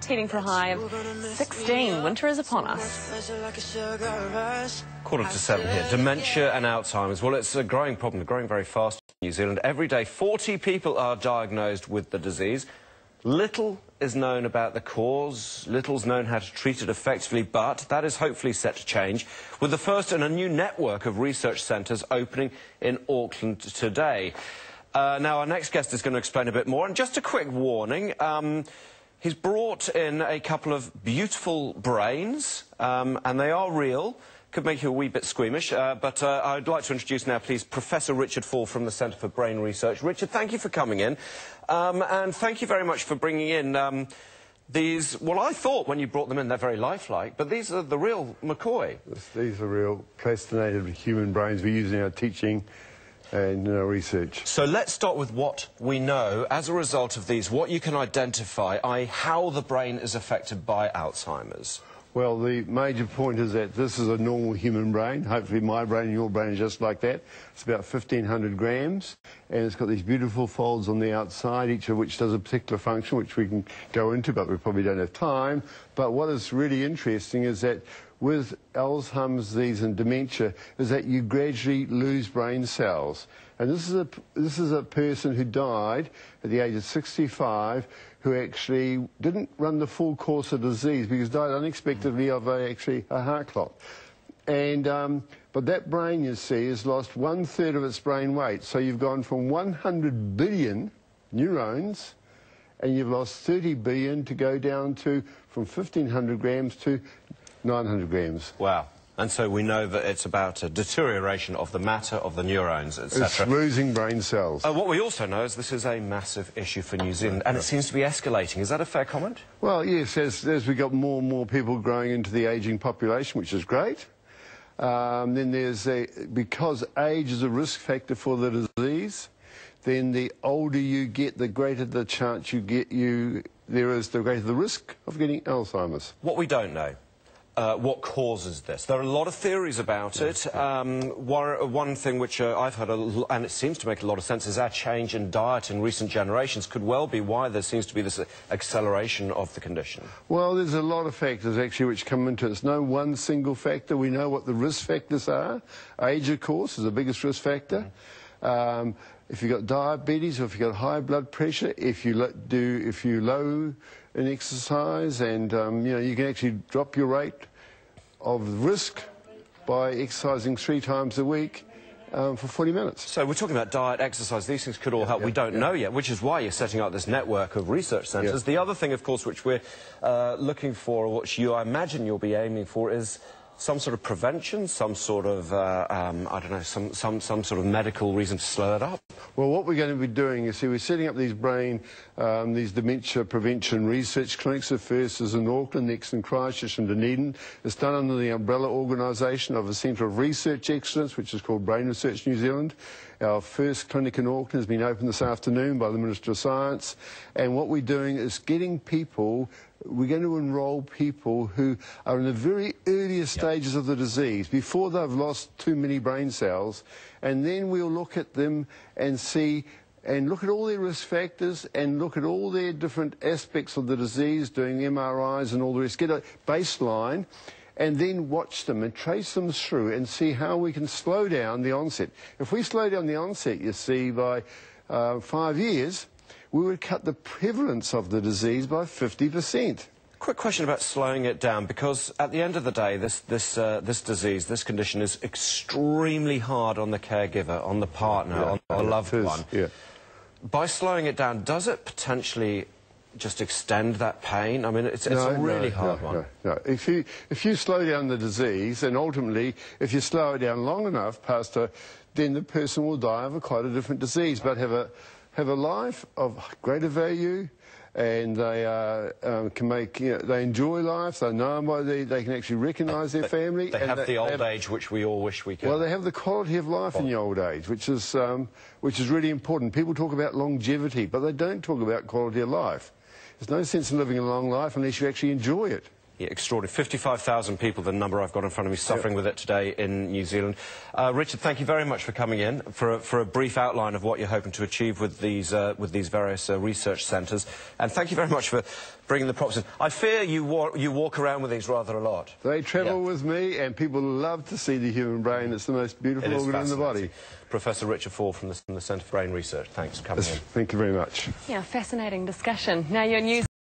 heading for a high of 16. Winter is upon us. 6:45 here. Dementia and Alzheimer's. Well, it's a growing problem, growing very fast in New Zealand. Every day, 40 people are diagnosed with the disease. Little is known about the cause, little's known how to treat it effectively, but that is hopefully set to change, with the first in a new network of research centres opening in Auckland today. Now, our next guest is going to explain a bit more, and just a quick warning, he's brought in a couple of beautiful brains, and they are real. Could make you a wee bit squeamish, but I'd like to introduce now, please, Professor Richard Faull from the Centre for Brain Research. Richard, thank you for coming in, and thank you very much for bringing in these... Well, I thought when you brought them in they're very lifelike, but these are the real McCoy. These are real plastinated human brains we use in our teaching and in our research. So let's start with what we know as a result of these, what you can identify, i.e. how the brain is affected by Alzheimer's. Well, the major point is that this is a normal human brain. Hopefully my brain and your brain is just like that. It's about 1,500 grams, and it's got these beautiful folds on the outside, each of which does a particular function, which we can go into, but we probably don't have time. But what is really interesting is that with Alzheimer's disease and dementia is that you gradually lose brain cells. And this is a person who died at the age of 65 who actually didn't run the full course of disease because died unexpectedly of a heart clot. And, but that brain, you see, has lost 1/3 of its brain weight. So you've gone from 100 billion neurons and you've lost 30 billion to go down to from 1,500 grams to 900 grams. Wow. And so we know that it's about a deterioration of the matter, of the neurons, etc. It's losing brain cells. What we also know is this is a massive issue for New Zealand, and it seems to be escalating. Is that a fair comment? Well, yes, as we got more and more people growing into the ageing population, which is great. Then there's because age is a risk factor for the disease, then the older you get, the greater the chance the greater the risk of getting Alzheimer's. What we don't know. What causes this? There are a lot of theories about it. One thing which I've heard, and it seems to make a lot of sense, is our change in diet in recent generations could well be why there seems to be this acceleration of the condition. Well, there's a lot of factors, actually, which come into it. It's no one single factor. We know what the risk factors are. Age, of course, is the biggest risk factor. If you've got diabetes or if you've got high blood pressure, if you're low in exercise, and you know, you can actually drop your rate of risk by exercising 3 times a week for 40 minutes. So we're talking about diet, exercise, these things could all help. We don't know yet, which is why you're setting up this network of research centres. The other thing, of course, which we're looking for, or which I imagine you'll be aiming for, is some sort of prevention, some sort of, I don't know, some sort of medical reason to slow it up? Well, what we're going to be doing, you see, we're setting up these these Dementia Prevention Research Clinics. The first is in Auckland, next in Christchurch and Dunedin. It's done under the umbrella organisation of a Centre of Research Excellence, which is called Brain Research New Zealand. Our first clinic in Auckland has been opened this afternoon by the Minister of Science. And what we're doing is getting people... We're going to enrol people who are in the very earliest stages of the disease, before they've lost too many brain cells, and then we'll look at them and see, and look at all their risk factors, and look at all their different aspects of the disease, doing MRIs and all the rest, get a baseline, and then watch them and trace them through and see how we can slow down the onset. If we slow down the onset, you see, by 5 years, we would cut the prevalence of the disease by 50%. Quick question about slowing it down, because at the end of the day, this disease, this condition is extremely hard on the caregiver, on the partner, on the loved one. By slowing it down, does it potentially just extend that pain? I mean, it's a really hard one. No. If you slow down the disease, and ultimately, if you slow it down long enough, then the person will die of quite a different disease, but have a life of greater value, and they can make, they enjoy life, they know they can actually recognise their family. They have the old age which we all wish we could. Well, they have the quality of life in the old age, which is really important. People talk about longevity, but they don't talk about quality of life. There's no sense in living a long life unless you actually enjoy it. Yeah, extraordinary. 55,000 people, the number I've got in front of me, suffering with it today in New Zealand. Richard, thank you very much for coming in, for a brief outline of what you're hoping to achieve with these various research centres. And thank you very much for bringing the props in. I fear you walk around with these rather a lot. They travel with me, and people love to see the human brain. It's the most beautiful organ in the body. Professor Richard Faull from the Centre for Brain Research. Thanks for coming in. Thank you very much. Yeah, fascinating discussion. Now your news.